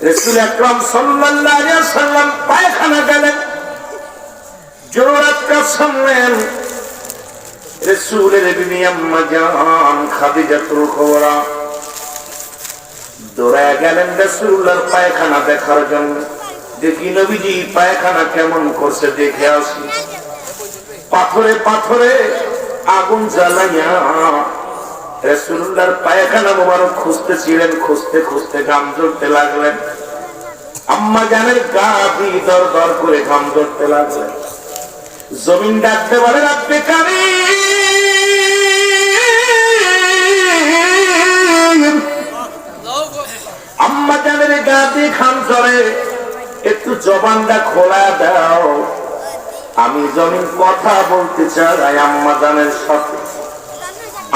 রাসূল আকরাম সাল্লাল্লাহু আলাইহি ওয়াসাল্লাম পায়খানা গেলেন, জোরাত কা শুনলেন রাসূলের বিবি আম্মা জান খাদিজাতুল কুবরা দৌড়ে গেলেন রাসূলুল্লাহর পায়খানা দেখার জন্য। দেখি নবীজি পায়খানা কেমন করছে দেখে আসি। পাথরে পাথরে আগুন জ্বালাইয়া রাসূলুল্লাহর পায়খানা মোবারক খুঁজতেছিলেন, খুঁজতে খুঁজতে ঘাম ঝরতে লাগলেন। আম্মা জানের গা দিয়ে দর দর করে ঘাম ঝরতে লাগলেন। জমিন ডাকতে বলে রব্বে কারীম, আম্মা জানের গা দিয়ে ঘাম ঝরে, একটু জবানটা খোলা দাও, আমি জমিন কথা বলতে চাই আম্মা জানের সাথে।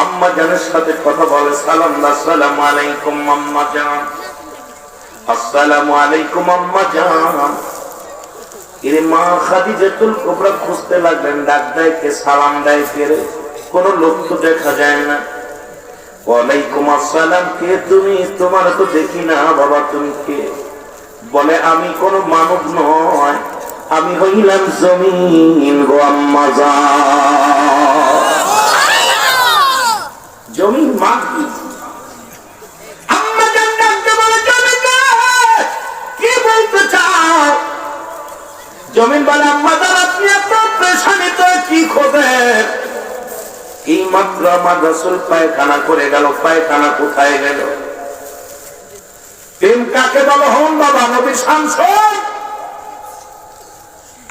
আম্মা জানের সাথে কথা বলে, সালাম আসসালামু আলাইকুম আম্মা জান, আসসালামু আলাইকুম আম্মা জান। এর মা খাদিজাতুল কুবরা খুঁজতে লাগলেন, ডাক দেয় কে, সালাম দেয় কে রে, কোন লোক তো দেখা যায় না। ওয়ালাইকুম আসসালাম, কে তুমি, তোমার তো দেখি না বাবা, তুমি কে? বলে আমি কোন মানব নয়, আমি হইলাম জমিন গো আম্মা জান। জমিন মাটি। আম্মা জান ডাকতে বলে, জমিন কি বলতে চাও? জমিন বলে, আম্মা জান আপনি এত পেরেশানিত কি খোঁজেন? এই মাত্র আমার রাসূল পায়খানা করে গেল, পায়খানা কোথায় গেল? প্রেম কাকে বলো? হন বাবা নবী শামসুল,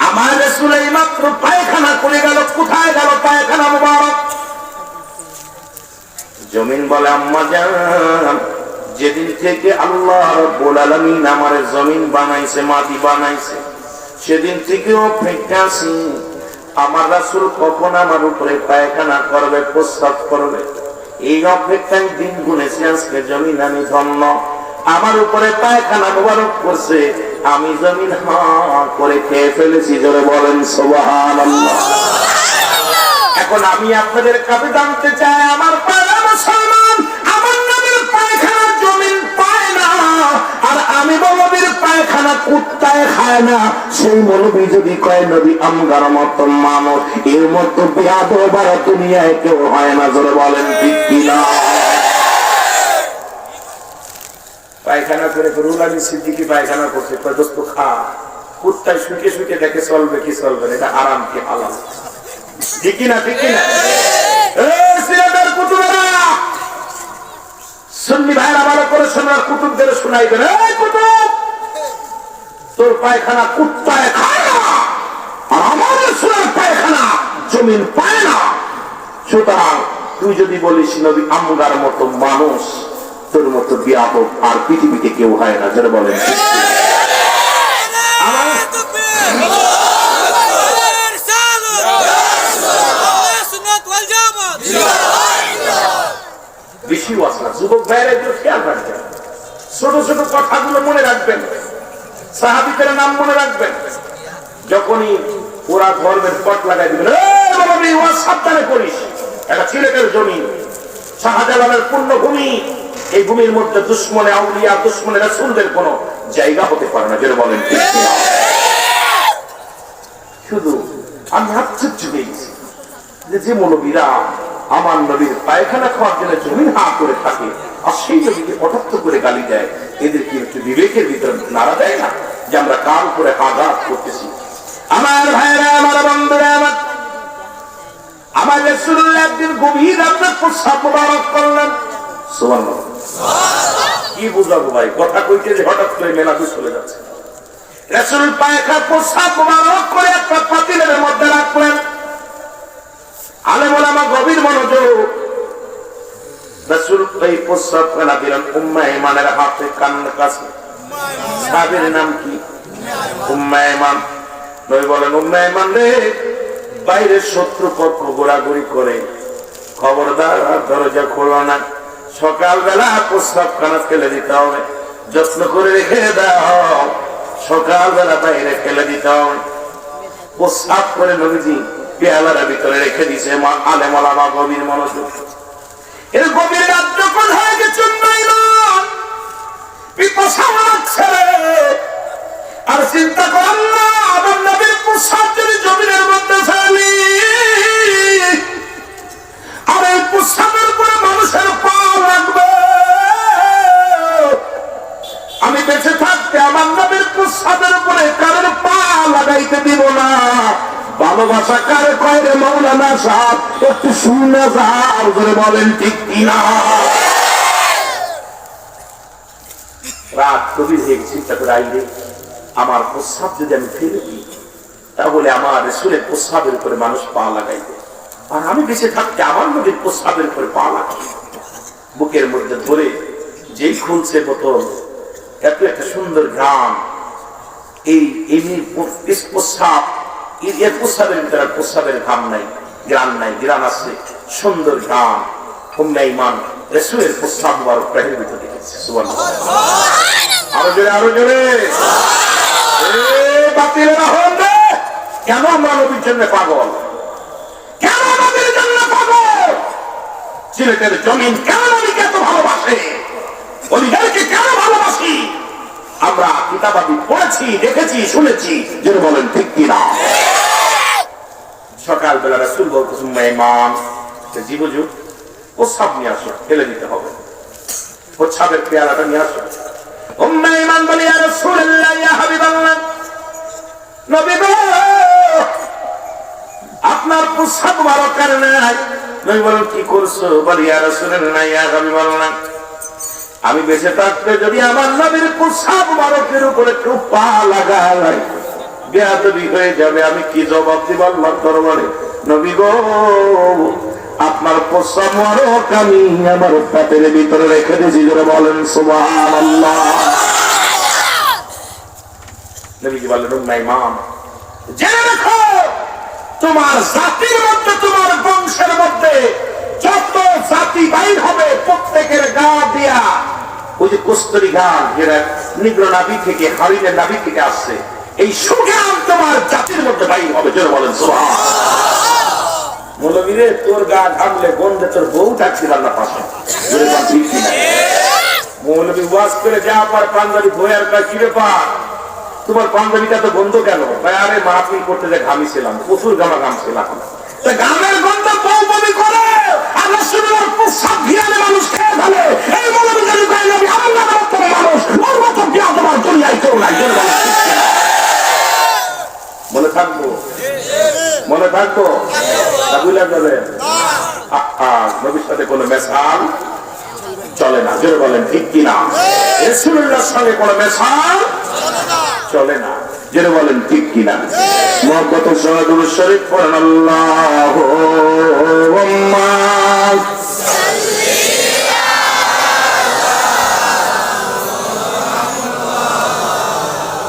আমার রাসূল এই মাত্র পায়খানা করে গেল, কোথায় গেল পায়খানা মুবারক? জমিন বলে, আম্মা জান যেদিন থেকে আল্লাহ রাব্বুল আলামিন আমার জমিন বানাইছে, মাটি বানাইছে, সেদিন থেকে অপেক্ষা আছি আমার রাসূল কখন আমার উপরে পায়খানা করবে, প্রস্রাব করবে। এই অপেক্ষায় দিন গুনেছি, আজকে জমিন আমি ধন্য, আমার উপরে পায়খানা মুবারক করছে, আমি জমিন হা করে খেয়ে ফেলেছি। জোরে বলেন সুবহানাল্লাহ। এখন আমি আপনাদের কাছে জানতে চাই, আমার পাড়া মুসলমান, আমার নবীর পায়খানা জমিন পায় না, আর আমি নবীর পায়খানা কুত্তায় খায় না। সেই মৌলবী যদি কয় নবী আমগার মতো মানুষ, এর মতো বেয়াদব আর দুনিয়ায় কেউ হয় না। জোরে বলেন ঠিক কিনা? পায়খানা করে রুলানি সিদ্দিকি পায়খানা করছে, দোস্ত খা, কুত্তায় শুকে শুকে দেখে চলবে কি চলবে না, এটা আরাম কি হালাল, ঠিক কিনা? ঠিক কিনা? সুন্নি ভাইরা ভালো করে শোনার, কুতুবদের শোনাইবেন, কুতুব তোর পায়খানা কুত্তায় খায় না, আর আমার রাসূলের পায়খানা জমিন পায় না। সুতরাং তুই যদি বলিস নবী আমগার মতো মানুষ, তোর মতো বিয়াদব আর পৃথিবীতে কেউ হয় না। যারা বলেন বেশি ওয়াসনা, যুবক ভাইরা একটু খেয়াল রাখবেন, ছোট ছোট কথাগুলো মনে রাখবেন, সাহাবীদের নাম মনে রাখবেন। যখনই ওরা ধর্মের পট লাগাই দিবেন, সাবধানে করিস, একটা ছেলেদের জমি, শাহজালালের পূর্ণভূমি, এই ভূমির মধ্যে দুশ্মনে আউলিয়া, দুশ্মনে রাসূলদের কোন জায়গা হতে পারে না। যেটা বলেন শুধু আমি আশ্চর্য হয়েছি যে মৌলবীরা আমার নবীর পায়খানা খাওয়ার জন্য জমিন হা করে থাকে, আর সেই নবীকে কটাক্ষ করে গালি দেয়। এদের কি একটু বিবেকের ভিতরে নাড়া দেয় না যে আমরা কার উপরে আঘাত করতেছি? আমার ভাইরা, আমার বন্ধুরা, আমার রাসূলুল্লাহ একদিন গভীর রাতে প্রস্রাব মুবারক করলেন। সুবহানাল্লাহ। কি বুঝাবো ভাই, কথা কইতে যে হঠাৎ করে মেলাতে চলে যাচ্ছে। রাসূল পায়খানা প্রস্রাব মুবারক করে একটা পাতিলের মধ্যে রাখলেন। আলেম ওলামা গভীর মনোযোগ। রাসূল এই প্রস্রাব খানা দিলেন উম্মে ঈমানের হাতে, কান্নার কাছে। সাহাবীর নাম কি? উম্মে ঈমান। নবী বলেন, উম্মে ঈমান রে, বাইরে শত্রু পক্ষ ঘোরাঘুরি করে, খবরদার দরজা খোলো না, সকালবেলা প্রস্রাবখানা ফেলে দিতে হবে, যত্ন করে রেখে দাও, সকালবেলা বাইরে ফেলে দিতে হবে। প্রস্রাব করে নবীজি পেয়ালার ভিতরে রেখে দিছে। মা আলেম ওলামা গভীর মনোযোগ। এর গভীর রাত যখন হয়ে গেছে, পিপাসা লাগছে, আমি বেঁচে থাকতে আমার নবীর প্রসাদের উপরে কারোর পা লাগাইতে দিব না। ভালোবাসা কারে কয় রে মাওলানা সাহেব, একটু শুনে যাও, ধরে বলেন ঠিক কিনা। রাত গভীর হয়ে চিন্তা করে আইলে আমার প্রস্রাব যদি আমি ফেলে দিই, তাহলে আমার রাসূলের প্রস্রাবের উপরে মানুষ পা লাগাইবে, আর আমি বেঁচে থাকতে আমার নবীর প্রস্রাবের উপরে পা লাগাই। বুকের মধ্যে ধরে যেই খুলছে বোতল, এত একটা সুন্দর গ্রাম, এই প্রস্রাব, এর প্রস্রাবের ভিতরে প্রস্রাবের ঘাম নাই, গ্রাম নাই, গ্রাম আছে সুন্দর গ্রাম। উম্মে ঈমান রাসূলের প্রস্রাব মুবারক প্রাণের ভিতরে দেখেছে। সুবহানাল্লাহ। আরো জোরে, আরো জোরে। বাতিলেরা হন রে, কেন আমরা নবীর জন্য পাগল? কেন নবীর জন্য পাগল? সিলেটের জমিন কেন নবীকে এত ভালোবাসে? ওলিদেরকে কেন ভালোবাসি? আমরা কিতাবাদি পড়েছি, দেখেছি, শুনেছি, যেন বলেন ঠিক কিনা। সকালবেলা রাসূল বলতেছেন, উম্মে ঈমান জীবজু প্রস্রাব নিয়ে আসো, ফেলে দিতে হবে, প্রস্রাবের পেয়ালাটা নিয়ে আসো। উম্মে ঈমান বলে, ইয়া রাসূলুল্লাহ, ইয়া হাবিবাল্লাহ, নবী গো, আপনার প্রস্রাব বারকার নাই। নবী বলেন, কি করছো? বলে, ইয়া রাসূলুল্লাহ, ইয়া হাবিবাল্লাহ, আমি বেঁচে থাকতে যদি আমার নবীর প্রস্রাব বারকের উপরে কেউ পা লাগায়, বেয়াদবি হয়ে যাবে, আমি কি জবাব দিব আল্লাহর দরবারে? নবী গো, আপনার প্রস্রাব বারক আমি আমার পেটের ভিতরে রেখে দিয়েছি, যারা বলেন সুবহানাল্লাহ। নবীজি বললেন, উম্মে ঈমান জেনে রাখো, তোমার জাতির মধ্যে, তোমার বংশের মধ্যে যত জাতি বাইর হবে, প্রত্যেকের গা দিয়া ওই যে কস্তুরী গান, যেটা নিগ্র নাভি থেকে, হরিণের নাভি থেকে আসছে, এই সুগান তোমার জাতির মধ্যে বাইর হবে, যারা বলেন সুবহানাল্লাহ। মৌলবীরে, তোর গা ঘামলে গন্ধে তোর বউ ডাকছিল না পাশে। মৌলবী ওয়াজ করে যা পার পাঞ্জাবি ভয়ার কাজ, কি ব্যাপার তোমার পাঞ্জাবিটা তো গন্ধ কেন? আরে মাহফিল করতে যে ঘামিছিলাম, প্রচুর ঘামছিলাম। গানের গন্ধ বউ বমি করে, আর রাসূলের প্রস্রাব ঘিরালে মানুষ খেয়ে ফেলে। এই মৌলবী যদি কয় নবী আল্লাহর মতো মানুষ, ওর মতো বিয়া তোমার দুনিয়ায় কেউ নাই। মনে থাকবো, মনে থাকবো, বুঝলে যাবে। নবীর সাথে কোনো মেশাল চলে না, জোরে বলেন ঠিক কিনা। রাসূলুল্লাহর সঙ্গে কোনো মেশাল চলে না, জোরে বলেন ঠিক কিনা। মুহাব্বতের সঙ্গে দুরূদ শরীফ পড়েন, আল্লাহুম্মা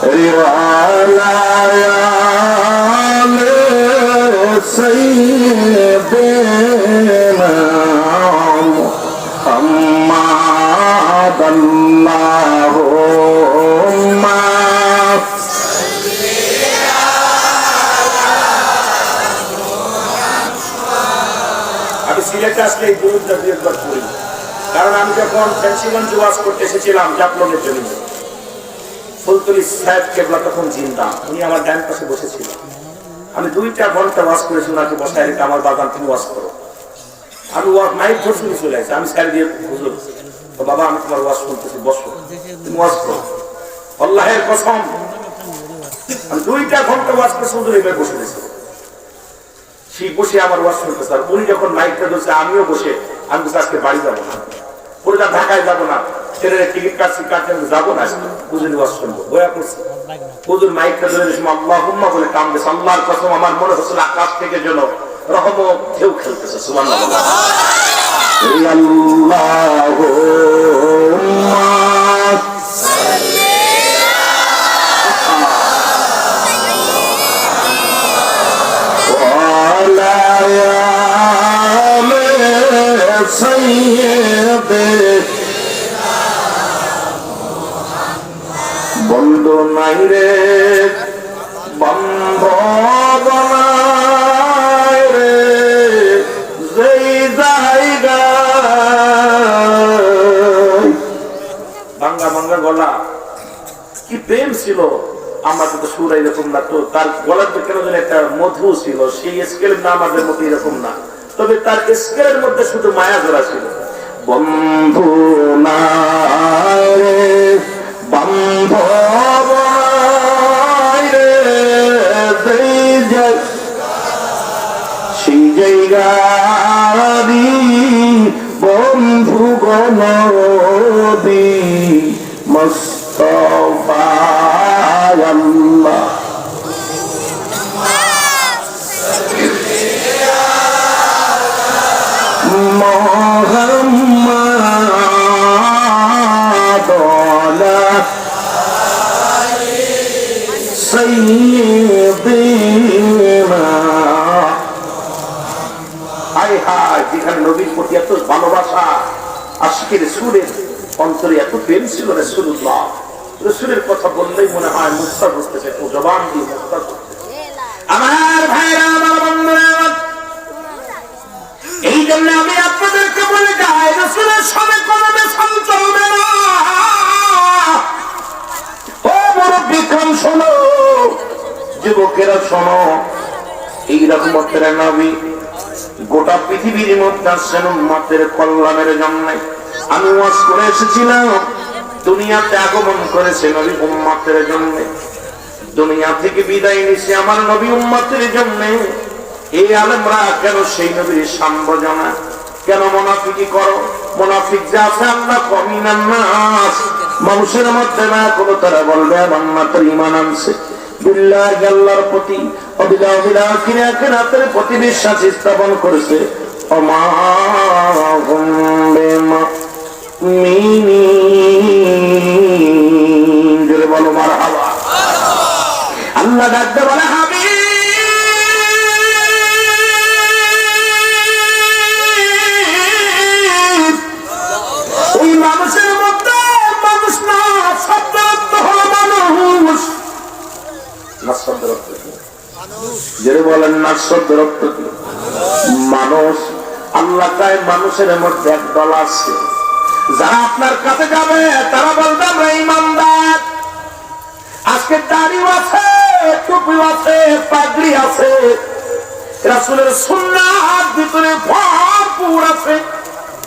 সাল্লি আলা سيدنا محمد اللهم صل على আমি সিলেটে আসলে এই দুরূদটা দুইবার পড়ি, কারণ আমি যখন ফেন্সিগঞ্জ ওয়াজ করতে এসেছিলাম জাফলংয়ের জন্য, ফুলতলি সাহেব কেবলা তখন জিন্দা, উনি আমার ডান পাশে বসেছিলেন। আমি 2টা ঘন্টা ওয়াজ করেছি, ওনাকে বসায় রেখে আমার বাগান তুমি ওয়াজ করো। আমি মাইক ধরে শুনে চলে আসছি, আমি স্যার দিয়ে, হুজুর তো বাবা আমি তোমার ওয়াজ শুনতেছি, বসো তুমি ওয়াজ করো। আল্লাহের কসম, আমি 2টা ঘন্টা ওয়াজ করে হুজুর এভাবে বসে গেছি, সেই বসে আমার ওয়াজ শুনতেছে। আর উনি যখন মাইকটা ধরছে, আমিও বসে, আমি বসে আজকে বাড়ি যাবো না, পুরোটা ঢাকায় যাবো না, ট্রেনের টিকিট কাটছি, কাটতে যাবো না, হুজুর ওয়াজ শুনবো, বয়া করছি। হুজুর মাইকটা ধরে আল্লাহুম্মা বলে কামড়েছে, আল্লাহর কসম আমার মনে হচ্ছিল আকাশ থেকে যেন রহমত ঢেউ খেলতেছে। সুবহানাল্লাহ। আল্লাহুম্মা সাল্লি আলা সাইয়্যিদিনা বন্ধু নাই রে বন্ধ নাই রে যেই জায়গা। ভাঙ্গা ভাঙ্গা গলা, কি প্রেম ছিল। আমরা তো সুর এরকম না, তো তার গলার তো কেন যেন একটা মধু ছিল, সেই স্কেলের না আমাদের মতো এরকম না, তবে তার স্কেলের মধ্যে শুধু মায়া জোড়া ছিল। বন্ধু নাই রে বন্ধু নবী মুস্তাফা আল্লাহ মুহাম্মদ সাইয়্যিদিনা। হায় হায়, যেখানে নবীর প্রতি এত ভালোবাসা, আশিকের সুরের অন্তরে এত প্রেম ছিল রাসূলুল্লাহ, রাসূলের কথা বললেই মনে হয় মুস্তাফা বুঝতেছে, ও জবান দিয়ে মুস্তাফা করতেছে। আমার ভাইরা, আমার বন্ধুরা, এই জন্য আমি আপনাদেরকে বলে যাই, রাসূলের সাথে কোনো বেশম চলবে না। ও মুরব্বিগণ শোনো, যুবকেরা শোনো, এই রহমতের নবী গোটা পৃথিবীর মধ্যে আসছেন উম্মতের কল্যাণের জন্য। আমি ওয়াজ করে এসেছিলাম, দুনিয়াতে আগমন করেছে নবী উম্মতের জন্য, দুনিয়া থেকে বিদায় নিছে আমার নবী উম্মতের জন্য। এই আলেমরা কেন সেই নবীর শান বোঝানা, কেন মুনাফিকি করো? মুনাফিক যে আছে আল্লাহ কমিনান নাস, মানুষের মধ্যে না কোনো তারা বলবে আমার মাত্র ঈমান আনছে, বিল্লাহি আল্লাহর প্রতি আখিরাতের প্রতি বিশ্বাস স্থাপন করেছে। ওমা হুম বিমুমিনিন, জোরে বলো মারহাবা। আল্লাহ ডাকতে বলে হাবিব, ওই মানুষের মধ্যে মানুষ না, শব্দ হলো মানুষ। যারা বলেন না শব্দ রক্ত কি মানুষ, আল্লাহ তাই মানুষের মধ্যে এক দল আছে, যারা আপনার কাছে যাবে তারা বলবে আমরা ইমানদার। আজকে দাড়িও আছে, টুপি আছে, পাগড়ি আছে, রাসূলের সুন্নাত ভিতরে ভরপুর আছে।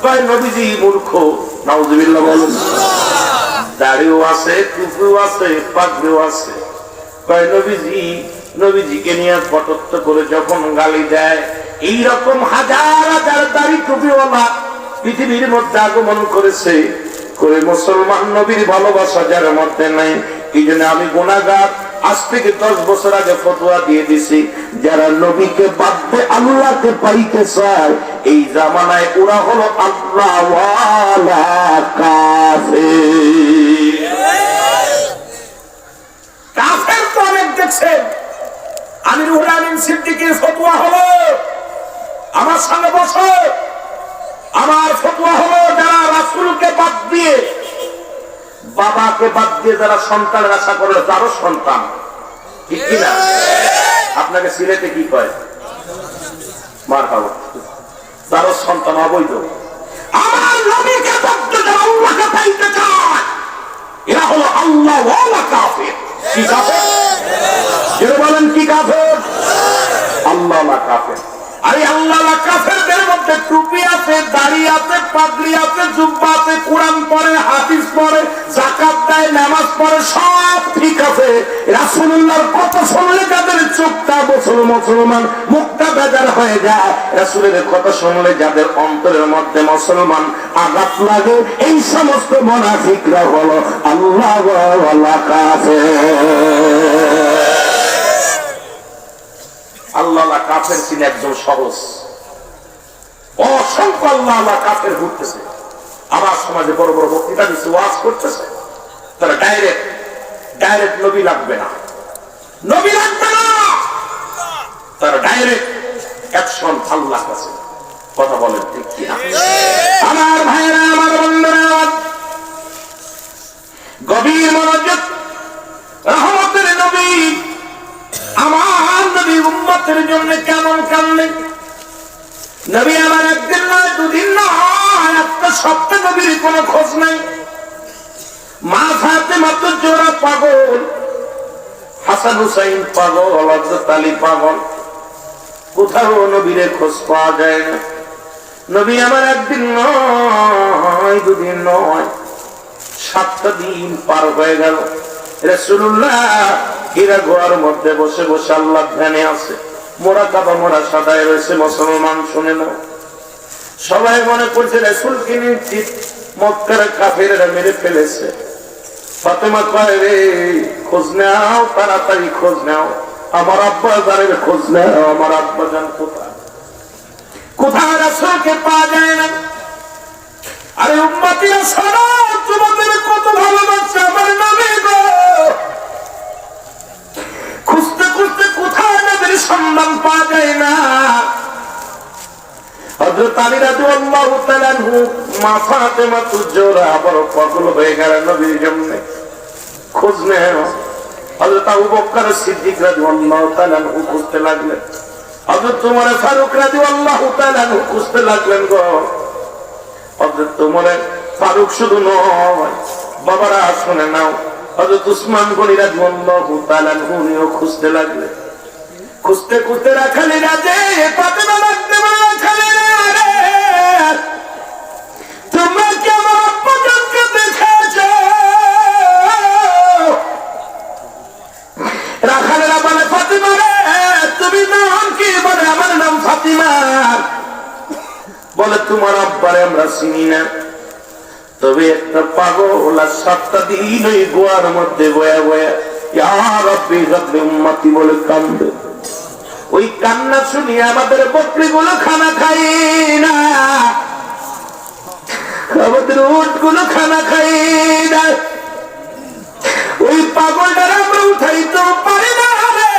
কয় নবীজি মূর্খ, নাউযুবিল্লাহ বলুন। দাড়িও আছে, টুপিও আছে, পাগড়িও আছে। কয় নবীজিকে নিয়ে কটুক্ত করে যখন গালি দেয়, এইরকম হাজার হাজার দাড়ি টুপিওয়ালা পৃথিবীর মধ্যে আগমন করেছে, করে মুসলমান নবীর ভালোবাসা যার মধ্যে নাই। এই জন্য আমি গুনাহগার, আজ থেকে 10 বছর আগে ফতোয়া দিয়ে দিছি, যারা নবীকে বাদ দিয়ে আল্লাহকে পাইতে চায়, এই জামানায় ওরা হলো আল্লাহওয়ালা কাফের। কাফের তো অনেক দেখছেন। আমিরুল আমিন সিদ্দিকীর ফতোয়া হলো, আমার সামনে বসো, আমার ফতোয়া হলো যারা রাসূলকে বাদ দিয়ে, বাবাকে বাদ দিয়ে যারা সন্তানের আশা করে, তারও সন্তান, ঠিক কিনা? আপনাকে সিলেটে কি কয়? মারহাবা। তারও সন্তান অবৈধ। আমার নবীকে বাদ দিয়ে যারা আল্লাহকে পাইতে চায়, এরা হলো আল্লাহওয়ালা কাফের। কি কাফের? যেটা বলেন কি কাফের? আল্লাহওয়ালা কাফের। আরে আল্লাহওয়ালা কাফেরদের মধ্যে টুপি আছে, দাড়ি আছে, পাগড়ি আছে, জুব্বা আছে, কোরআন পড়ে, হাদিস পড়ে, যাকাত দেয়, নামাজ পড়ে, সব ঠিক আছে। রাসূলুল্লাহর কথা শুনলে যাদের চোখটা মুসলমান, মুখটা বেজার হয়ে যায়, রাসূলের কথা শুনলে যাদের অন্তরের মধ্যে মুসলমান আঘাত লাগে, এই সমস্ত মুনাফিকরা হলো আল্লাহওয়ালা কাফের। আল্লাহওয়ালা কাফের ছিল একদম সহজ, অসংখ্য আল্লাহওয়ালা কাফের ঘুরতেছে। আমার সমাজে বড় বড় বক্তৃতা দিচ্ছে, ওয়াজ করতেছে, তারা ডাইরেক্ট নবী লাগবে না, নবী লাগবে না, তারা ডাইরেক্ট অ্যাকশন আল্লাহ কাছে। কথা বলেন ঠিক কি না? আমার ভাইরা, আমার বন্ধুরা, গভীর মনোযোগ। রহমতের নবী, আমার নবী উম্মতের জন্য কেমন কান্দে। নবী আমার একদিন নয়, দুদিন নয়, একটা সপ্তাহ নবীর কোনো খোঁজ নাই। মা ফাতেমা তো জোড়া পাগল, হাসান হুসাইন পাগল, হযরত আলী পাগল, কোথাও নবীর খোঁজ পাওয়া যায় না। নবী আমার একদিন নয়, দুদিন নয়, 7টা দিন পার হয়ে গেল। রাসূলুল্লাহ হীরা গুহার মধ্যে বসে বসে আল্লাহ ধ্যানে আছে, মোরাকাবা মোরা সাদায় রয়েছে। মুসলমান শুনে না, সবাই মনে করছে রাসূলকে নিয়ে মক্কার কাফেররা মেরে ফেলেছে। ফাতেমা কয় রে খোঁজ নাও, তাড়াতাড়ি খোঁজ নাও, আমার আব্বা জানের খোঁজ নাও, আমার আব্বা জান কোথায়, কোথায় রাসূলকে পাওয়া যায় না। আরে উম্মতিরা শোনো, তোমাদের কত ভালোবাসা আমার নবী গো, খুঁজতে খুঁজতে কোথায় নবীর সন্ধান পাওয়া যায় না। হযরত আলী রাদিয়াল্লাহু তাআলা আনহু মা ফাতেমা তুজোরা বড় পাগল হয়ে গেলেন নবীর জন্য, খোঁজ নেন। হযরত আবু বকর সিদ্দিক রাদিয়াল্লাহু তাআলা আনহু খুঁজতে লাগলেন, হযরত ওমর ফারুক রাদিয়াল্লাহু তাআলা আনহু খুঁজতে লাগলেন গো। হযরত ওমর ফারুক শুধু নয়, বাবারা শুনে নাও, হযরত উসমান গনি রাদিয়াল্লাহু তাআলা আনহুও খুঁজতে লাগলেন। খুঁজতে খুঁজতে রাখালি রাজে ফাতেমা লাগতে বলে, রাখালিরা রে তোমরা কি আমার আব্বাকে দেখেছো? রাখালেরা বলে ফাতেমা রে তুমি নাম কি? বলে আমার নাম ফাতিমা। বলে তোমার আব্বারে আমরা চিনি না, তবে একটা পাগল আর 7টা দিন ওই গোয়ার মধ্যে বয়া বয়া ইয়া রাব্বি রাব্বি উম্মতি বলে কান্দে। ওই কান্না শুনিয়ে আমাদের বকরিগুলো খানা খাই না, আমাদের উটগুলো খানা খাই না। ওই পাগলটার আমরা উঠাইতে পারি না রে।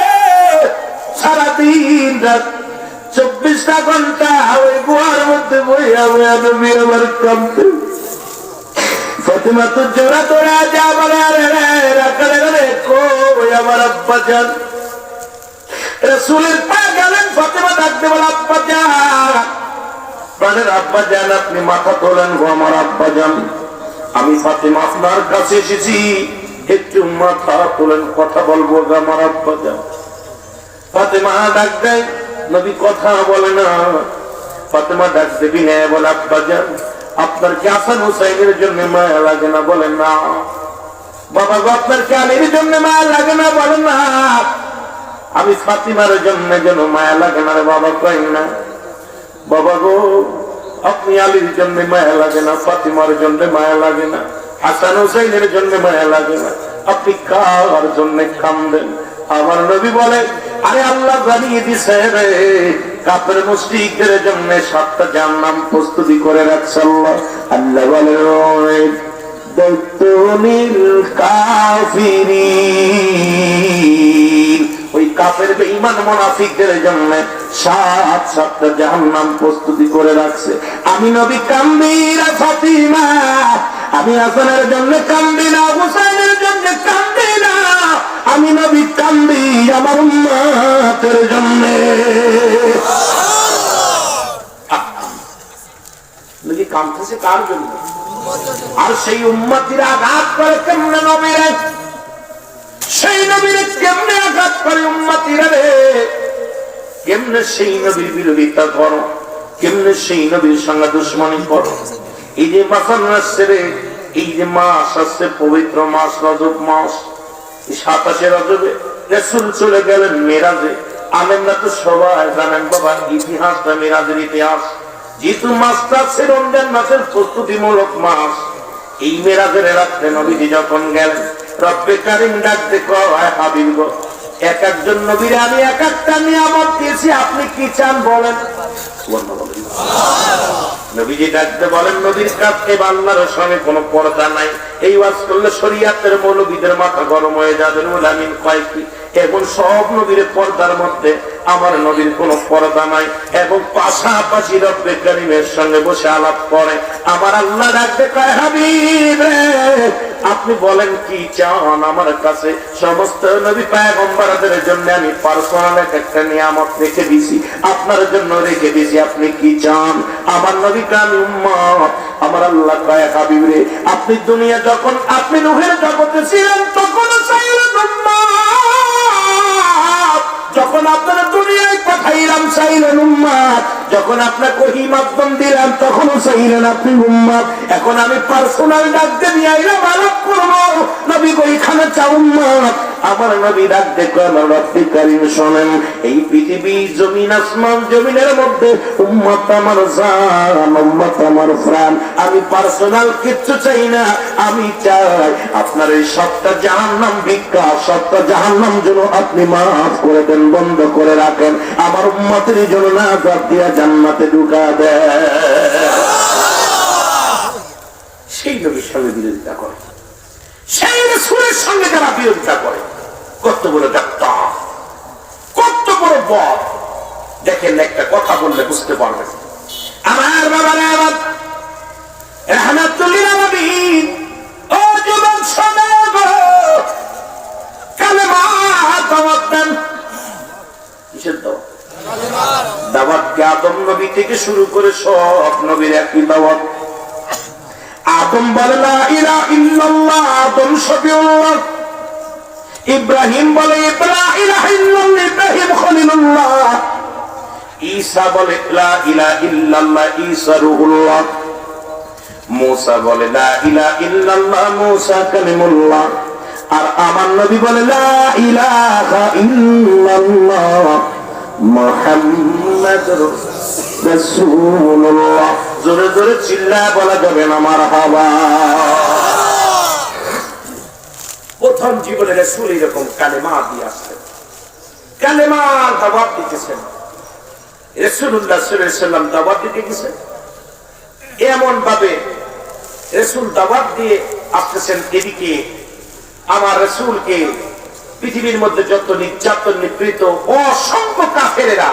সারাদিন রাত 24টা ঘন্টা ওই গুহার মধ্যে বইয়া বইয়া নবী আমার কান্দে। ফাতিমা তো জোড়া তোরা যা বলে, আরে রাখালে রে কই আমার আব্বা জান? রাসূলের পায়ে গেলেন, ফাতিমা ডাকতে বলে আব্বা জান, প্রাণের আব্বা জান আপনি মাথা তোলেন গো আমার আব্বা জান, আমি ফাতিমা আপনার কাছে এসেছি, একটু মাথা তোলেন, কথা বলবো গো আমার আব্বা জান। ফাতিমা ডাক দেয়, নবী কথা বলে না। ফাতিমা ডাক দেবি না, বলে আব্বা জান আপনার কি হাসান হুসাইনের জন্য মায়া লাগে না? বলেন না। বাবা গো আপনার কি আলীর জন্য মায়া লাগে না? বলেন না। আমি ফাতিমার জন্য যেন মায়া লাগে না রে বাবা, কই না। বাবা গো আপনি আলীর জন্য মায়া লাগে না, ফাতিমার জন্য মায়া লাগে না, হাসান হুসাইনের জন্য মায়া লাগে না, আপনি কার জন্য কান্দেন? আমার নবী বলে আরে আল্লাহ জানিয়ে দিছে রে, কাফের মুশরিকদের জন্য 7টা জাহান্নাম প্রস্তুতি করে রাখছে আল্লাহ। আল্লাহ বলে দৈতুনিল কাফিরিন, ওই কাফের বেঈমান মুনাফিকদের জন্য 7টা জাহান্নাম প্রস্তুতি করে রাখছে। আমি নবী কান্দি রে ফাতিমা, আমি হাসানের জন্য কান্দি না, হুসাইনের জন্য কান্দি না, আমি নবী কান্দি আমার উম্মতের জন্য। নবী কাঁদতেছে কার জন্য? আর সেই উম্মতিরা আঘাত করে কেমনে নবীরে, সেই নবীরে কেমনে আঘাত করে উম্মতিরা রে, কেমনে সেই নবীর বিরোধিতা করো, কেমনে সেই নবীর সঙ্গে দুশ্মনী করো। এই যে মাস আসছে রে, এই যে মাস আসছে পবিত্র মাস রজব মাস, 27 রজবে রাসূল চলে গেলেন মেরাজে। আলেমরা তো সবাই জানেন বাবা ইতিহাসটা, মেরাজের ইতিহাস। যেহেতু মাসটা আছে রমজান মাসের প্রস্তুতিমূলক মাস, এই মেরাজের রাত্রে নবীজি যখন গেলেন, রব্বে কারীম ডাকতে কয় হাবিব গো, এক একজন নবীরে আমি এক একটা নিয়ামত দিয়েছি, আপনি কি চান বলেন। নবীজি ডাকতে বলেন নবীর কাছে আল্লাহর সঙ্গে কোনো পর্দা নাই, এই ওয়াজ করলে শরীয়তের মৌলবীদের মাথা গরম হয়ে যাবে। মুলামিন কয় কি এখন সব নবীর পর্দার মধ্যে আমার নবীর কোনো পর্দা নাই, এবং পাশাপাশি রব্বে কারীমের সঙ্গে বসে আলাপ করে। আমার আল্লাহ ডাকতে কয় হাবিব আপনি বলেন কি চান আমার কাছে। সমস্ত নবী পয়গম্বরদের জন্য আমি পার্সোনাল একটা নিয়ামত রেখে দিয়েছি, আপনার জন্য রেখে দিয়েছি, আপনি কি চান। আমার নবী আমি উম্মত। আমার আল্লাহ কয় হাবিব রে আপনি দুনিয়া যখন আপনি রূহের জগতে ছিলেন তখন চাইলেন উম্মত, যখন আপনারা দুনিয়ায় পাঠাইলাম চাইলেন উম্মত, যখন আপনাকে ওহী মাধ্যম দিলাম তখনও চাইলেন আপনি উম্মত। এখন আমি পার্সোনাল ডাকতে নিয়ে আইলাম আলাপ করবো, নবী ওইখানে চাও উম্মত। আমার নবী ডাক দেখো আমার রব্বি কারীম শোনেন, এই পৃথিবী জমিন আসমান জমিনের মধ্যে উম্মত আমার জান, উম্মত আমার প্রাণ। আমি পার্সোনাল কিচ্ছু চাই না, আমি চাই আপনার এই সবটা জাহান্নাম ভিক্ষা, সবটা জাহান্নাম যেন আপনি মাফ করে দেন, বন্ধ করে রাখেন, আমার উম্মতের জন্য নাজাত দিয়া জান্নাতে ঢুকা দেন। সেই নবীর সঙ্গে বিরোধিতা করে, সেই রাসূলের সঙ্গে যারা বিরোধিতা করে, কত বড় ডাক্তার, কত বড় বদ। দেখেন একটা কথা বললে বুঝতে পারবেন। আমার বাবারা, আমার রাহমাতুল্লিল আলামিন, ও যুবক সমাজ, কালেমা দাওয়াত দেন। কিসের দাওয়াত? দাওয়াত কি আদম নবী থেকে শুরু করে সব নবীর একই দাওয়াত। আদম বলে লা ইলাহা ইল্লাল্লাহ, আদম শফিউল্লাহ। ইব্রাহিম বলে লা ইলাহা ইল্লাল্লাহ, ইব্রাহিম খলিলুল্লাহ। ঈসা বলে লা ইলাহা ইল্লাল্লাহ, ঈসা রূহুল্লাহ। মুসা বলে লা ইলাহা ইল্লাল্লাহ, মুসা কালিমুল্লাহ। আর আমার নবী বলে লা ইলাহা ইল্লাল্লাহ, মুহাম্মাদুর রাসূলুল্লাহ। জোরে জোরে চিল্লায় বলা যাবে না মারহাবা। প্রথম জীবনে রাসূল এরকম কালেমা দিয়ে আসলেন, কালেমার দাওয়াত দিতেছেন। রাসূলুল্লাহ সাল্লাল্লাহু আলাইহি ওয়াসাল্লাম দাওয়াত দিতে গেছেন, এমন ভাবে রাসূল দাওয়াত দিয়ে আসতেছেন। এদিকে আমার রাসূলকে পৃথিবীর মধ্যে যত নির্যাতন নিপীড়িত অসংখ্য কাফেরেরা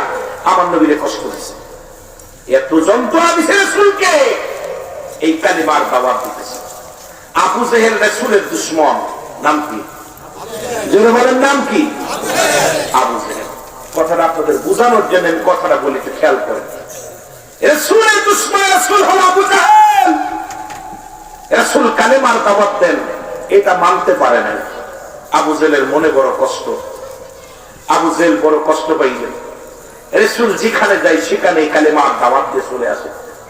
আমার নবীরে কষ্ট দিয়েছে, এত যন্ত্রণা দিয়েছে রাসূলকে। এই কালেমার দাওয়াত দিতেছে। আবু জেহেল রাসূলের দুশমন, নাম কি? জোরে বলেন, নাম কি? আবু জেহেল। কথাটা আপনাদের বোঝানোর জন্য আমি কথাটা বলি, একটু খেয়াল করেন। রাসূলের দুশমন রাসূল হলো আবু জেহেল। রাসূল কালেমার দাওয়াত দেন, এটা মানতে পারে না। আবু জেহেলের মনে বড় কষ্ট, আবু জেহেল বড় কষ্ট পাইলেন। রাসূল যেখানে যায় সেখানে কালেমার দাওয়াত দিয়ে চলে আসে।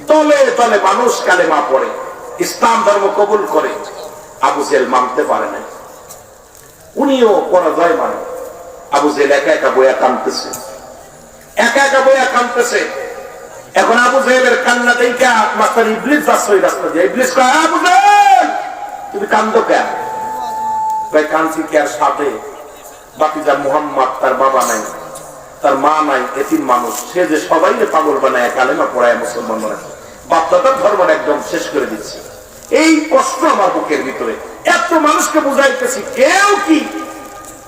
তলে তলে মানুষ কালেমা পড়ে, ইসলাম ধর্ম কবুল করে। আবু জেহেল মানতে পারে না, উনিও পরাজয় মানে। আবু জেহেল একা একা বইয়া কাঁদতেছে, একা একা বইয়া কাঁদতেছে। এখন আবু জেহেলের কান্না দেখা মাস্টার ইবলিস যাচ্ছে ওই রাস্তা দিয়ে। ইবলিস কয়, আবু জেহেল তুমি কান্দো কেন? ভাই কাঁদছি কে? আর সাথে বাতিজা মুহাম্মদ, তার বাবা নাই, তার মা নাই, এতিম মানুষ। সে যে সবাই পাগল বানায় কালেমা পড়ায় মুসলমান বানায়, বাপদাদার ধর্মটা একদম শেষ করে দিচ্ছে। এই কষ্ট আমার বুকের ভিতরে। এত মানুষকে বুঝাইতেছি, কেউ কি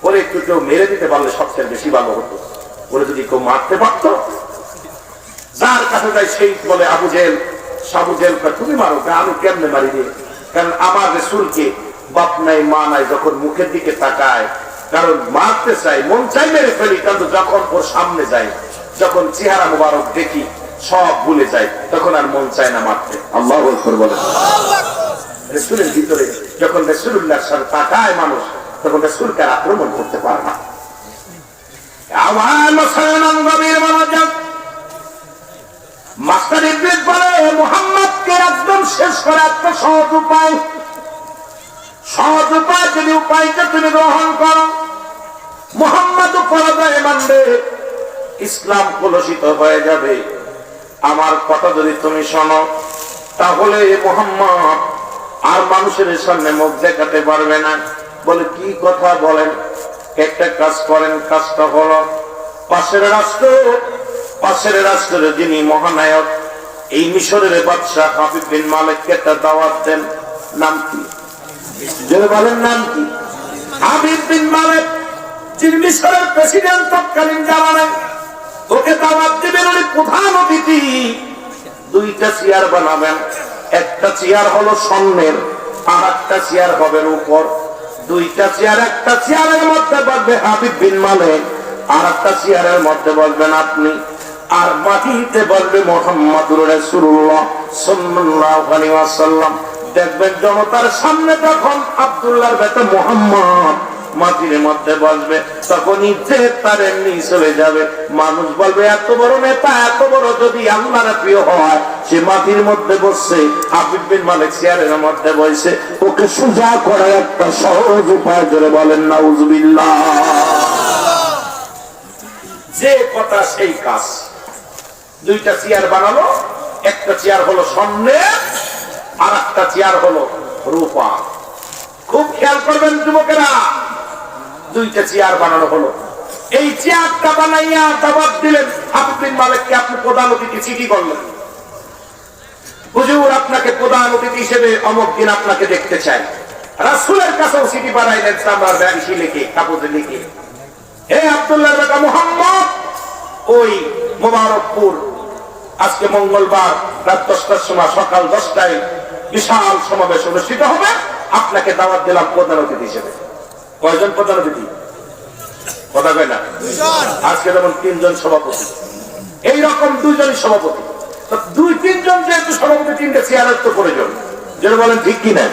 ওরে একটু কেউ মেরে দিতে পারলে সবচেয়ে বেশি ভালো হতো। ওরে যদি কেউ মারতে পারতো, যার কাছে যায় সেই বলে আবু জেহেল, আবু জেহেল তুমি মারো। আমি কেমনে মারি রে? কারণ আমার রাসূলকে বাপ নাই মা নাই, যখন মুখের দিকে তাকায়, কারণ মারতে চাই, মন চাই মেরে ফেলি, কিন্তু যখন ওর সামনে যাই, যখন চেহারা মুবারক দেখি, সব ভুলে যায়, তখন আর মন চায় না মারতে। আল্লাহু আকবার বলে। রাসূলের ভিতরে যখন রাসূলুল্লাহর সাথে তাকায় মানুষ, তখন রাসূলকে আক্রমণ করতে পারে না। আমার মুসলমান গভীর মনোযোগ। মাস্টার ইবলিস বলে মুহাম্মদকে একদম শেষ করে একটা সহজ উপায়, সহজ উপায়, যদি উপায়টা তুমি গ্রহণ করো, মুহাম্মদ পরাজয় মানবে, ইসলাম কলুষিত হয়ে যাবে। আমার কথা যদি তুমি শোনো, তাহলে মুহাম্মদ আর মানুষের সামনে মুখ দেখাতে পারবে না। বলে কি কথা বলেন? একটা কাজ করেন, কাজটা হলো পাশের রাষ্ট্রের যিনি মহানায়ক, এই মিশরের বাদশাহ হাবিব বিন মালিককে একটা দাওয়াত দেন। নাম কি? যদি বলেন নাম কি? হাবিব বিন মালিক, যিনি মিশরের প্রেসিডেন্ট তৎকালীন জামানায়, ওকে দাওয়াত দিবেন। উনি প্রধান অতিথি। দুইটা চেয়ার বানাবেন, একটা চেয়ার হলো সামনের, আর একটা চেয়ার হবে উপর। দুইটা চেয়ার, একটা চেয়ারের মধ্যে বসবে হাবিব বিন মালিক, আর একটা চেয়ারের মধ্যে বসবেন আপনি, আর মাটিতে বসবে মুহাম্মদুর রাসূলুল্লাহ সাল্লাল্লাহু আলাইহি ওয়াসাল্লাম। দেখবেন জনতার সামনে যখন আব্দুল্লাহর বেটা মুহাম্মদ মাটির মধ্যে বসবে, তখন ইজ্জত তার এমনি চলে যাবে। মানুষ বলবে এত বড় নেতা, এত বড় যদি আল্লাহর প্রিয় হয়, সে মাটির মধ্যে বসছে, হাবিব বিন মালিক চেয়ারের মধ্যে বসে, ওকে সোজা করার একটা সহজ উপায় ধরে বলেন নাউজুবিল্লাহ। যে কথা সেই কাজ। দুইটা চেয়ার বানালো, একটা চেয়ার হলো স্বর্ণের, আর একটা চেয়ার হলো রূপা। খুব খেয়াল করবেন যুবকেরা, দুইটা চেয়ার বানানো হলো। এই চেয়ারটা বানাইয়া দাওয়াত দিলেন হাবিব বিন মালিককে। আপনি প্রধান অতিথি, চিঠি করলেন, হুজুর আপনাকে প্রধান অতিথি হিসেবে অমুক দিন আপনাকে দেখতে চাই। রাসূলের কাছেও চিঠি বানাইলেন, চামড়ার ব্যাগি লিখে, কাগজে লিখে, হে আব্দুল্লাহর বেটা মুহাম্মদ, ওই মোবারকপুর আজকে মঙ্গলবার রাত 10টার সময়, সকাল 10টায় বিশাল সমাবেশ অনুষ্ঠিত হবে, আপনাকে দাওয়াত দিলাম প্রধান অতিথি হিসেবে। কয়জন প্রধান অতিথি? কথা কয় না? আজকে যেমন 3 জন সভাপতি, এইরকম 2 জনই সভাপতি। তো 2-3 জন যেহেতু সভাপতি, 3টে চেয়ারের তো প্রয়োজন, যেন বলেন ঠিক কিনা?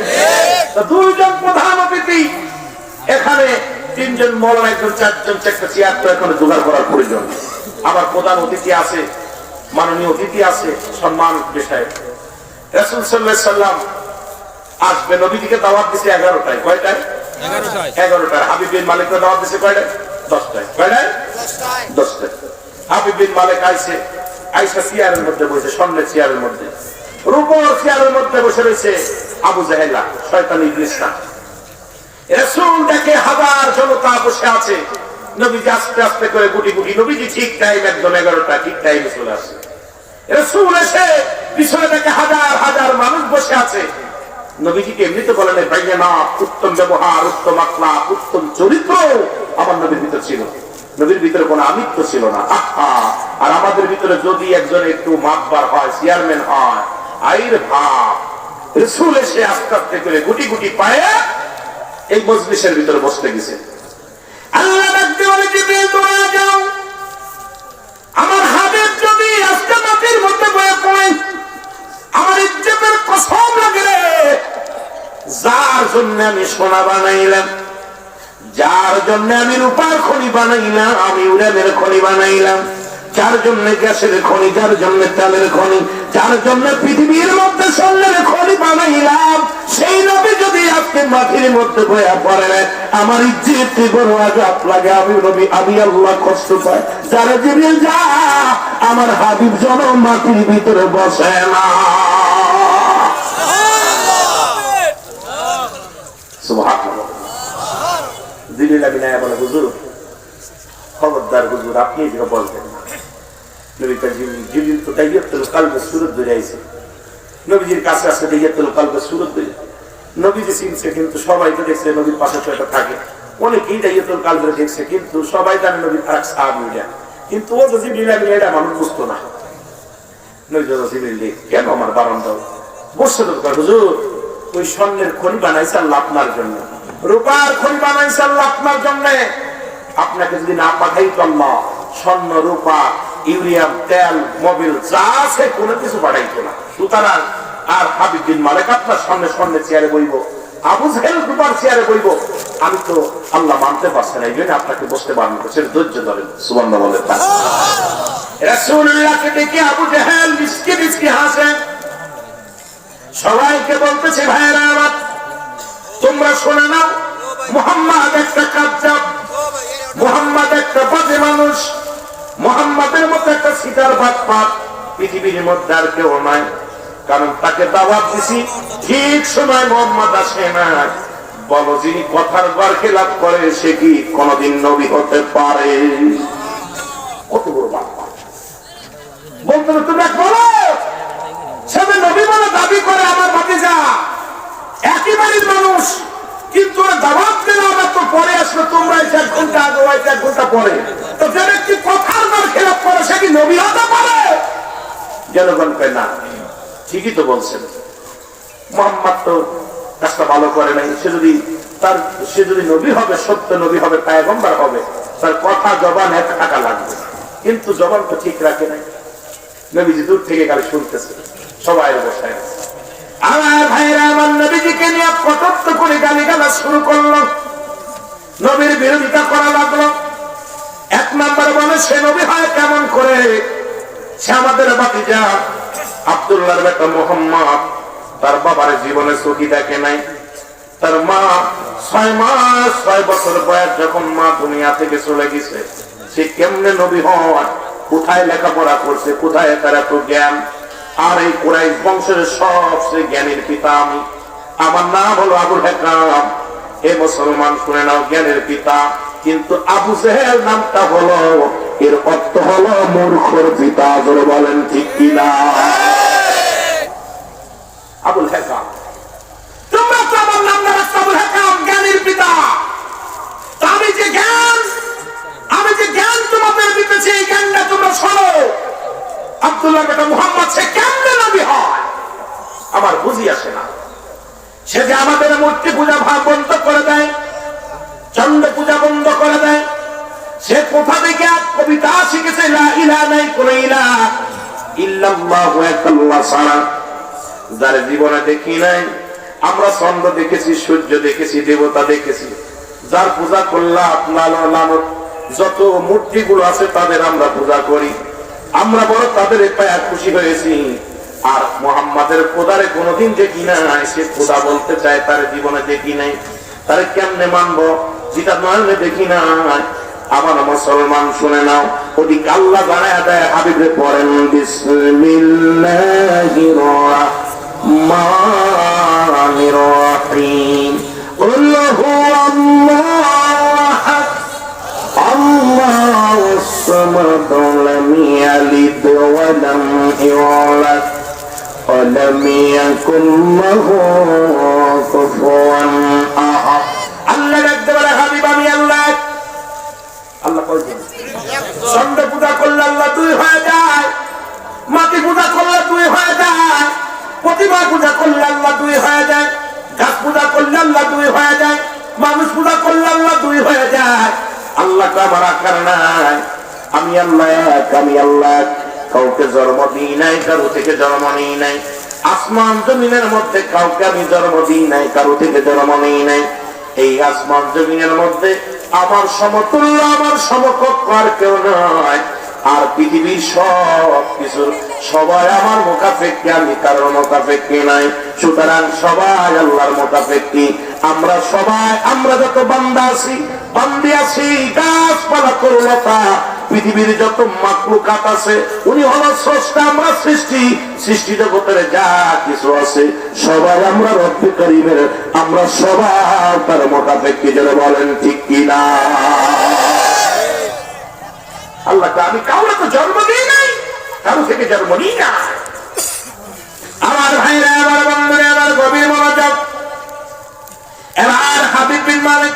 তো 2 জন প্রধান অতিথি, এখানে 3 জন মৌলানা, একজন 4 জন, 4টা চেয়ার তো এখানে জোগাড় করার প্রয়োজন। আবার প্রধান অতিথি আছে, মাননীয় অতিথি আছে, সম্মান বিষয়। রাসূল সাল্লাল্লাহু আলাইহি সাল্লাম আসবে, নবীজিকে দাওয়াত দিয়েছে 11টায়। কয়টায়? 11টায়। হাবিব বিন মালিককে দাওয়াত দিয়েছে কয়টায়? 10টায়। কয়টায়? 10টায়। হাবিব বিন মালিক আইছে, আইসা চেয়ারের মধ্যে বসে, স্বর্ণের চেয়ারের মধ্যে, রূপোর চেয়ারের মধ্যে বসে রয়েছে আবু জাহেলা, শয়তান ইবলিসটা। রাসূল দেখে হাজার জনতা বসে আছে, নবীজি আস্তে আস্তে করে গুটি গুটি, নবীজি ঠিক টাইম, একদম 11টা ঠিক টাইমে চলে আসে। রাসূল এসে পিছনে দেখে হাজার হাজার মানুষ বসে আছে। নবীজিকে এমনিতে বলেন ভাইয়া না, উত্তম ব্যবহার, উত্তম আখলাক, উত্তম চরিত্র আমার নবীর ভিতর ছিল। নবীর ভিতরে কোনো আমিত্ব ছিল না। আর আমাদের ভিতরে যদি একজন একটু মাতবার হয়, চেয়ারম্যান হয়, আইর ভাব। রাসূল এসে আস্তে আস্তে করে গুটি গুটি পায়ে এই মজলিসের ভিতরে বসতে গেছে। আল্লাহ ডাকতে বলে, জিবরিল তোমরা যাও, আমার হাবিব যদি আজকে মাটির মধ্যে বয়ে পড়ে, আমার ইজ্জতের কসম লাগে রে, যার জন্য আমি সোনা বানাইলাম, যার জন্য আমি রূপার খনি বানাইলাম, আমি উড়ানের খনি বানাইলাম, যার জন্য গ্যাসের খনি, যার জন্য তেলের খনি, যার জন্য পৃথিবীর মধ্যে স্বর্ণের খনি বানাইলাম, সেই নবী যদি আজকে মাটির মধ্যে বয়া পড়ে, আমার ইজ্জতে বড় আঘাত লাগে। আমি নবী, আমি আল্লাহ কষ্ট পাই। যারা জিবরিল যা, আমার হাবিব যেন মাটির ভিতরে বসে না। সুবহানাল্লাহ। জিবরিল আমিন আয়া বলে, হুজুর খবরদার হুজুর, আপনি এদিকে বলবেন না। নবী জিবরিল তো তাইয়াতুল কলবের সূরত ধরে আইছে, নবীজির কাছে আসতে তাইয়াতুল কলবের সূরত ধরে। নবীজি চিনছে, কিন্তু সবাই তো দেখছে নবীর পাশে তো এটা থাকে, অনেকেই তাইয়াতুল কলবের দেখছে, কিন্তু সবাই জানে নবীর আরেক সাহাবী এটা, কিন্তু ও যে জিবরিল আমিন এটা মানুষ বুঝতো না। নবী জিবরিল কেন আমার বারণ দাও, বসে তো হুজুর, ওই স্বর্ণের খনি বানাইছে আল্লাহ আপনার জন্য, রূপার খনি বানাইছে আল্লাহ আপনার জন্য। আপনাকে যদি না পাঠাইতো আল্লাহ, স্বর্ণ, রূপা, ইউরিয়াম, তেল, মোবিল যা আছে কোনো কিছু পাঠাইতো না। সুতরাং আর হাবিব বিন মালিক আপনার সামনে স্বর্ণের চেয়ারে বইব, আবু জাহেল রূপার চেয়ারে বইব, আমি তো আল্লাহ মানতে পারছি না, এই জন্য আপনাকে বসতে বারণ করছে। ধৈর্য ধরেন। সুবহানাল্লাহ বলেন। রাসূলুল্লাহকে দেখে আবু জাহেল মিসকি মিসকি হাসে। সবাইকে বলতেছে, ভাইরা আমার, তোমরা শুনে নাও, মুহাম্মদ একটা কাজ্জাব, মুহাম্মদ একটা বাজে মানুষ, মুহাম্মাদের মতো একটা সিটার বাটপার পৃথিবীর মধ্যে আর কেউ নাই। কারণ তাকে দাওয়াত দিছি, ঠিক সময় মুহাম্মদ আসে না। বলো, যিনি কথার বার খেলাপ করে সে কি কোনদিন নবী হতে পারে? কত বড় বাটপার! বলতে তোমরা বলো, সে নবী বলে দাবি করে আমার ভাতিজা, একই বাড়ির মানুষ, কিন্তু দাওয়াত দিলে আমার তো পরে আসলো, তোমরা 1 ঘন্টা আগে, 1 ঘন্টা পরে। তো যে ব্যক্তি কথার বার খেলাপ করে সে কি নবী হতে পারে? জনগণ কয় না, ঠিকই তো বলছেন, মুহাম্মদ তো কাজটা ভালো করে নাই। সে যদি নবী হবে, সত্য নবী হবে, পয়গম্বর হবে, তার কথা জবান এক টাকা লাগবে, কিন্তু জবান তো ঠিক রাখে নাই। নবীজি দূর থেকে গালি শুনতেছে, সবাই বসায় আছে। আমার ভাইরা আমার নবীজিকে নিয়ে কটাক্ষ করে গালিগালাজ শুরু করলো। নবীর বিরোধিতা করা লাগলো। এক নম্বর বলে সে নবী হয় কেমন করে? সে আমাদের ভাতিজা আব্দুল্লাহর বেটা মুহাম্মদ, তার বাবার জীবনে চোখই দেখে নাই। তার মা 6 মাস 6 বছর বয়স যখন মা দুনিয়া থেকে চলে গেছে, সে কেমনে নবী হয়? কোথায় লেখাপড়া করছে? কোথায় তার এত জ্ঞান? আর এই কুরাইশ বংশের সবচেয়ে জ্ঞানীর পিতা আমি, আমার নাম হলো আবুল হাকাম। হে মুসলমান শুনে নাও, জ্ঞানের পিতা। কিন্তু আবু জেহেল নামটা হলো, এর অর্থ হলো মূর্খর পিতা। ধরে বলেন ঠিক কিনা? আবুল হাকাম, তোমরা তো আমার নাম রাখছো আবুল হাকাম, জ্ঞানের পিতা। আমি যে জ্ঞান তোমাদের দিতেছি, এই জ্ঞানটা তোমরা শোনো। আব্দুল্লাহ বেটা মুহাম্মদ সে কেমনে নবী হয় আমার বুঝি আসে না। সে যে আমাদের মূর্তি পূজা বন্ধ করে দেয়, চন্দ্র পূজা বন্ধ করে দেয়। সে কোথা থেকে কবিতা শিখেছে? লা ইলাহা নাই কোন ইলাহ ইল্লাল্লাহু আল্লাহ ছাড়া। যার জীবনে দেখি নাই আমরা, চন্দ্র দেখেছি, সূর্য দেখেছি, দেবতা দেখেছি। যার পূজা করলাম, যত মূর্তিগুলো আছে তাদের আমরা পূজা করি। আমরা বড় তাদের পায়া খুশি হয়েছি। আর মুহাম্মাদের খোদারে কোনদিন দেখি নাই। সে খোদা বলতে চায়, তার জীবনে দেখি নাই। তারে কেমনে মানবো যেটা নয়নে দেখি নাই? আমার মুসলমান শুনে নাও, ওদিকে আল্লাহ জানায় দেয়, হাবিবে পড়েন বিসমিল্লাহির রাহমানির রাহিম। কুল হুয়াল্লাহু আল্লাহুস সামাদ লাম ইয়ালিদ ওয়া লাম ইউলাদ ওয়া লাম ইয়াকুল লাহু কুফুয়ান আহাদ। আল্লাহ ডাকতে বলে, হাবিব আমি আল্লাহ। আল্লাহ কইছেন চন্দ্র পূজা করলে আল্লাহ দুই হয়ে যায়, মাটি পূজা করলে দুই হয়ে যায়, প্রতিমা পূজা করলে আল্লাহ দুই হয়ে যায়, গাছ পূজা করলে আল্লাহ দুই হয়ে যায়, মানুষ পূজা করলে আল্লাহ দুই হয়ে যায়। আল্লাহ তো আমার আকার নাই। আমি আল্লাহ কাউকে জন্ম দিই নাই, কারো থেকে জন্ম নিই নাই। আসমান জমিনের মধ্যে কাউকে আমি জন্ম দিই নাই, কারো থেকে জন্ম নিই নাই। এই আসমান জমিনের মধ্যে আমার সমতুল্য, আমার সমকক্ষ আর কেউ নয়। আর পৃথিবীর সব কিছুর সবাই আমার মুখাপেক্ষী, আমি কারোর মুখাপেক্ষী নাই। সুতরাং সবাই আল্লাহর মুখাপেক্ষী। আমরা সবাই, আমরা যত বান্দা আছি, বান্দি আছি, গাছপালা তরুলতা, পৃথিবীর যত মাখলুকাত আছে, উনি হলো স্রষ্টা, আমরা সৃষ্টি। সৃষ্টি জগতের যা কিছু আছে সবাই আমরা রব্বে কারীমের, আমরা সবাই তার মুখাপেক্ষী। যারা বলেন ঠিক কিনা? আল্লাহ আমি কাউকে তো জন্ম দিই নাই, কারো থেকে জন্ম নিই না। আমার ভাইরা, আমার বন্ধুরা, আমার গভীর মনোযোগ। এবার হাবিব বিন মালিক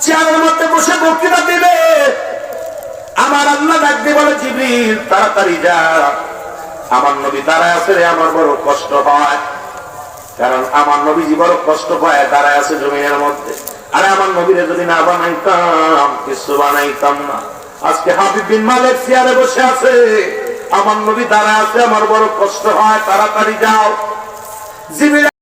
চেয়ারের মধ্যে বসে বক্তৃতা দিবে। আমার আল্লাহ ডাকতে বলে, জিবরিল তাড়াতাড়ি যা, আমার নবী দাঁড়ায় আছে রে। আমার বড় কষ্ট হয়, কারণ আমার নবীজি বড় কষ্ট পায়, দাঁড়ায় আছে জমিনের মধ্যে। আরে আমার নবীরে যদি না বানাইতাম, কিছু বানাইতাম না। আজকে হাবিব বিন মালিক চেয়ারে বসে আছে, আমার নবী দাঁড়ায় আছে, আমার বড় কষ্ট হয়, তাড়াতাড়ি যাও। জিবরিল